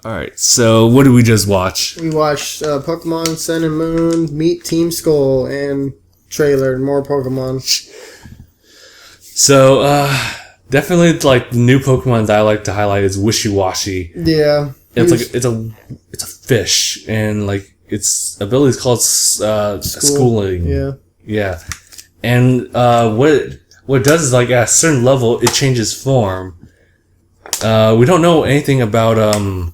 Alright, so what did we just watch? We watched Pokemon Sun and Moon, Meet Team Skull, and trailer, more Pokemon. So, definitely like the new Pokemon that I like to highlight is Wishy-Washy. Yeah. It's a fish, and like its ability is called schooling. Yeah. Yeah. And what it does is like at a certain level it changes form. We don't know anything about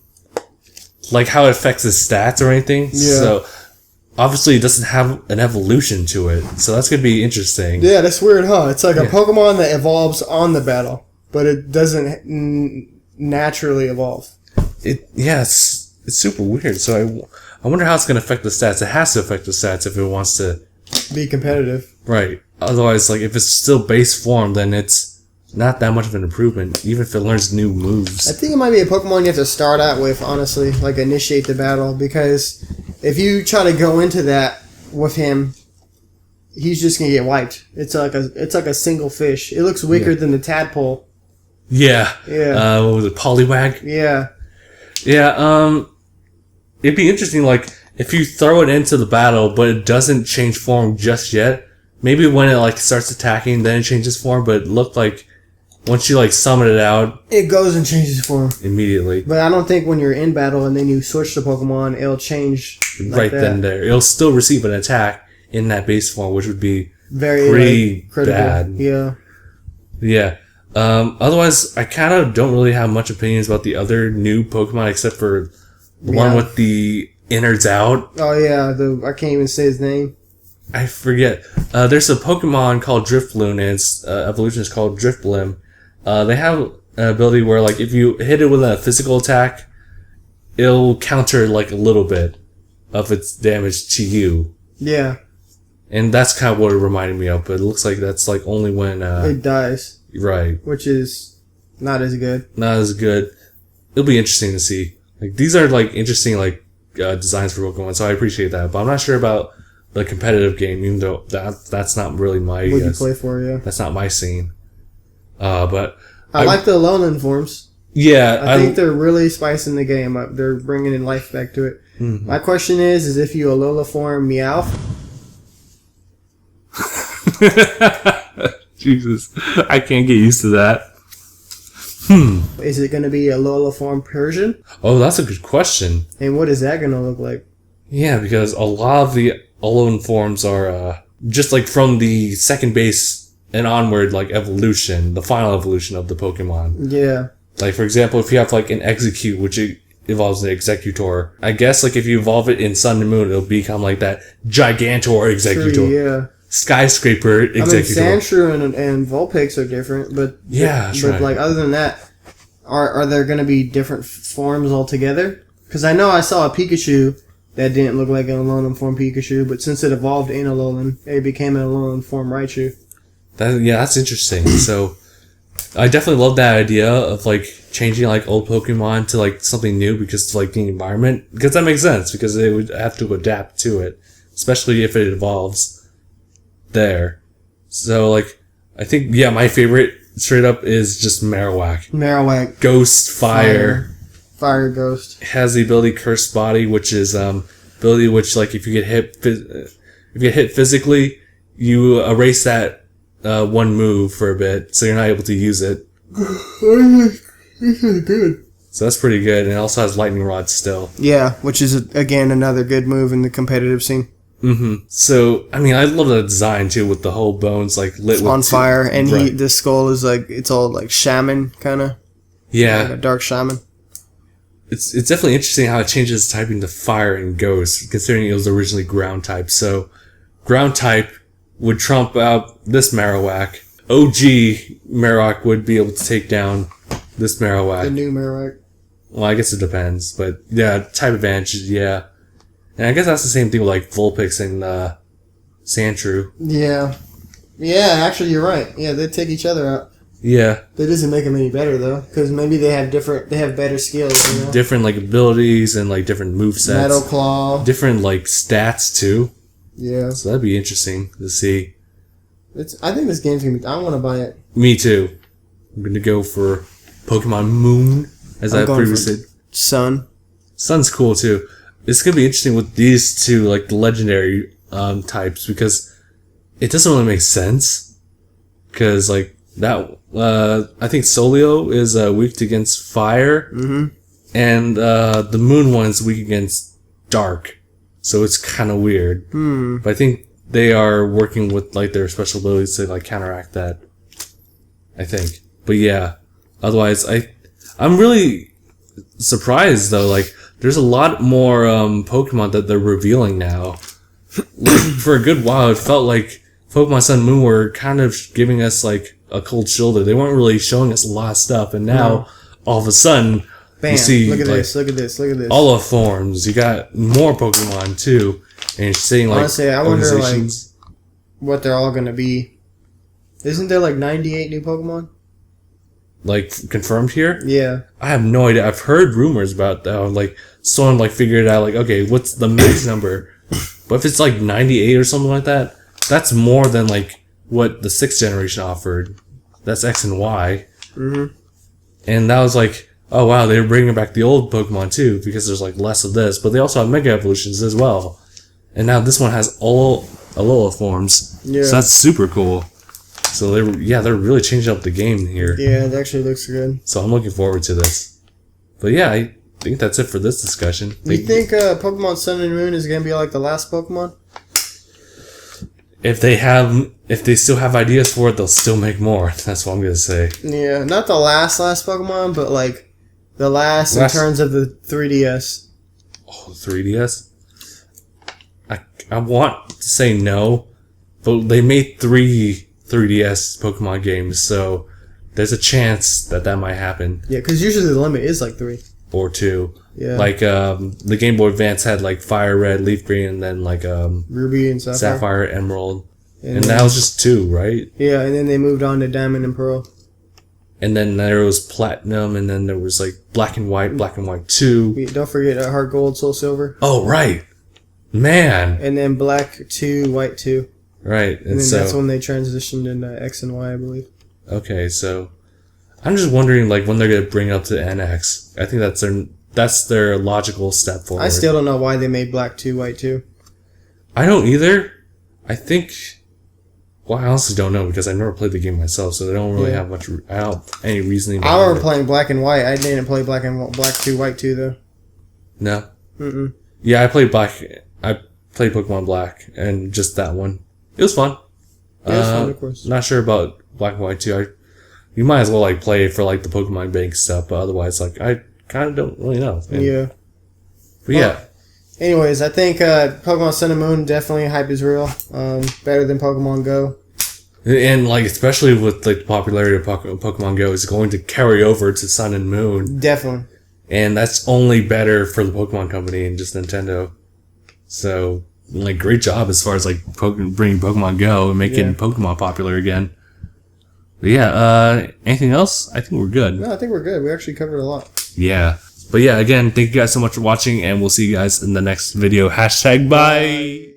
like how it affects its stats or anything. Yeah. So obviously it doesn't have an evolution to it. So that's gonna be interesting. Yeah, that's weird, huh? It's like a Pokemon that evolves on the battle, but it doesn't naturally evolve. It's super weird. So I wonder how it's gonna affect the stats. It has to affect the stats if it wants to be competitive. Right. Otherwise, like if it's still base form, then it's not that much of an improvement, even if it learns new moves. I think it might be a Pokemon you have to start out with, honestly, like initiate the battle, because if you try to go into that with him, he's just gonna get wiped. It's like a single fish. It looks weaker than the tadpole. Yeah. Yeah. What was it? Poliwag? Yeah. Yeah. It'd be interesting, like if you throw it into the battle, but it doesn't change form just yet. Maybe when it like starts attacking, then it changes form. But it looked like once you like summon it out, it goes and changes form immediately. But I don't think when you're in battle and then you switch to Pokemon, it'll change like right then and there. It'll still receive an attack in that base form, which would be very pretty critical. Bad. Yeah. Yeah. Otherwise, I kind of don't really have much opinions about the other new Pokemon except for the one with the innards out. Oh yeah, I can't even say his name. I forget. There's a Pokemon called Drifloon, and its evolution is called Drifblim. They have an ability where, like, if you hit it with a physical attack, it'll counter, like, a little bit of its damage to you. Yeah. And that's kind of what it reminded me of, but it looks like that's, like, only when... it dies. Right. Which is not as good. Not as good. It'll be interesting to see. Like, these are, like, interesting, like, designs for Pokemon, so I appreciate that. But I'm not sure about the competitive game, even though that's not really my... What you play for, yeah. That's not my scene. But I like the Alolan forms. Yeah. I think they're really spicing the game up. They're bringing in life back to it. Mm-hmm. My question is if you Alola form Meowth... Jesus. I can't get used to that. Is it going to be Alola form Persian? Oh, that's a good question. And what is that going to look like? Yeah, because a lot of the Alolan forms are just like from the second base and onward, like evolution, the final evolution of the Pokemon. Yeah. Like, for example, if you have like an Execute, which evolves an Executor, I guess like if you evolve it in Sun and Moon, it'll become like that Gigantor Executor. True, yeah. Skyscraper Executor. I mean, Sandshrew and Vulpix are different, but like other than that, are there going to be different forms altogether? Because I know I saw a Pikachu that didn't look like an Alolan form Pikachu, but since it evolved in Alolan, it became an Alolan form Raichu. That's interesting. So, I definitely love that idea of like changing like old Pokemon to like something new because of like the environment. Because that makes sense because they would have to adapt to it, especially if it evolves there. So like, I think my favorite straight up is just Marowak. Marowak. Ghost Fire. Fire Ghost. It has the ability Cursed Body, which is ability which like if you get hit physically, you erase that one move for a bit, so you're not able to use it. This is good. So that's pretty good, and it also has Lightning Rod still. Yeah, which is again another good move in the competitive scene. Mm-hmm. So I mean, I love the design too, with the whole bones like lit with on fire, and the skull is like it's all like shaman kind of. Yeah, like a dark shaman. It's definitely interesting how it changes typing to fire and ghost, considering it was originally ground type. So ground type would trump out this Marowak. OG Marowak would be able to take down this Marowak. The new Marowak. Well, I guess it depends, but yeah, type advantages, yeah. And I guess that's the same thing with like Vulpix and Sandshrew. Yeah. Yeah, actually you're right. Yeah, they take each other out. Yeah. That doesn't make them any better though, because maybe they have better skills, you know? Different like abilities and like different movesets. Metal Claw. Different like stats too. Yeah. So that'd be interesting to see. I think this game's gonna be. I want to buy it. Me too. I'm gonna go for Pokemon Moon, as I previously said. Sun. Sun's cool too. It's gonna be interesting with these two, like the legendary types, because it doesn't really make sense. Because like that, I think Solio is weak against fire, and the Moon one is weak against dark. So it's kind of weird. But I think they are working with like their special abilities to like counteract that. I think. But yeah, otherwise I'm really surprised though. Like, there's a lot more Pokemon that they're revealing now. Like, for a good while, it felt like Pokemon Sun and Moon were kind of giving us like a cold shoulder. They weren't really showing us a lot of stuff, and now all of a sudden, bam! You see, look at like, this! Look at this! Look at this! all of forms. You got more Pokemon too, and you're seeing like honestly, I wonder like what they're all gonna be. Isn't there like 98 new Pokemon? Like confirmed here? Yeah. I have no idea. I've heard rumors about that. Like someone like figured out like, okay, what's the max number? But if it's like 98 or something like that, that's more than like what the 6th generation offered. That's X and Y. And that was like, oh wow, they were bringing back the old Pokemon too, because there's like less of this. But they also have Mega Evolutions as well. And now this one has all Alola forms. Yeah. So that's super cool. So they're really changing up the game here. Yeah, it actually looks good. So I'm looking forward to this. But yeah, I think that's it for this discussion. You think Pokemon Sun and Moon is gonna be like the last Pokemon? If they still have ideas for it, they'll still make more. That's what I'm gonna say. Yeah, not the last Pokemon, but like the last in terms of the 3DS. Oh, 3DS? I want to say no, but they made 3 3DS Pokemon games, so there's a chance that might happen. Yeah, because usually the limit is like 3 or 2. Yeah, like the Game Boy Advance had like Fire Red, Leaf Green, and then like Ruby and Sapphire, Emerald, and that was just 2, right? Yeah, and then they moved on to Diamond and Pearl. And then there was Platinum, and then there was like Black and White 2. Don't forget Heart Gold, Soul Silver. Oh right, man. And then Black 2, White 2. Right, and then that's when they transitioned into X and Y, I believe. Okay, so I'm just wondering, like, when they're gonna bring it up to NX. I think that's their logical step forward. I still don't know why they made Black 2, White 2. I don't either. I think. Well, I honestly don't know because I never played the game myself, so they don't really have much. I don't any reasoning. I remember playing Black and White. I didn't play Black 2, White 2 though. No. Yeah, I played Black. I played Pokemon Black and just that one. It was fun. Yeah, it was fun, of course. Not sure about Black and White 2. You might as well like play it for like the Pokemon Bank stuff, but otherwise, like I kind of don't really know. Yeah. But yeah. Anyways, I think Pokemon Sun and Moon definitely hype is real. Better than Pokemon Go. And like especially with like the popularity of Pokemon Go is going to carry over to Sun and Moon. Definitely. And that's only better for the Pokemon Company and just Nintendo. So. Like, great job as far as like bringing Pokemon Go and making Pokemon popular again. But yeah, anything else? I think we're good. No, I think we're good. We actually covered a lot. Yeah. But yeah, again, thank you guys so much for watching, and we'll see you guys in the next video. #bye.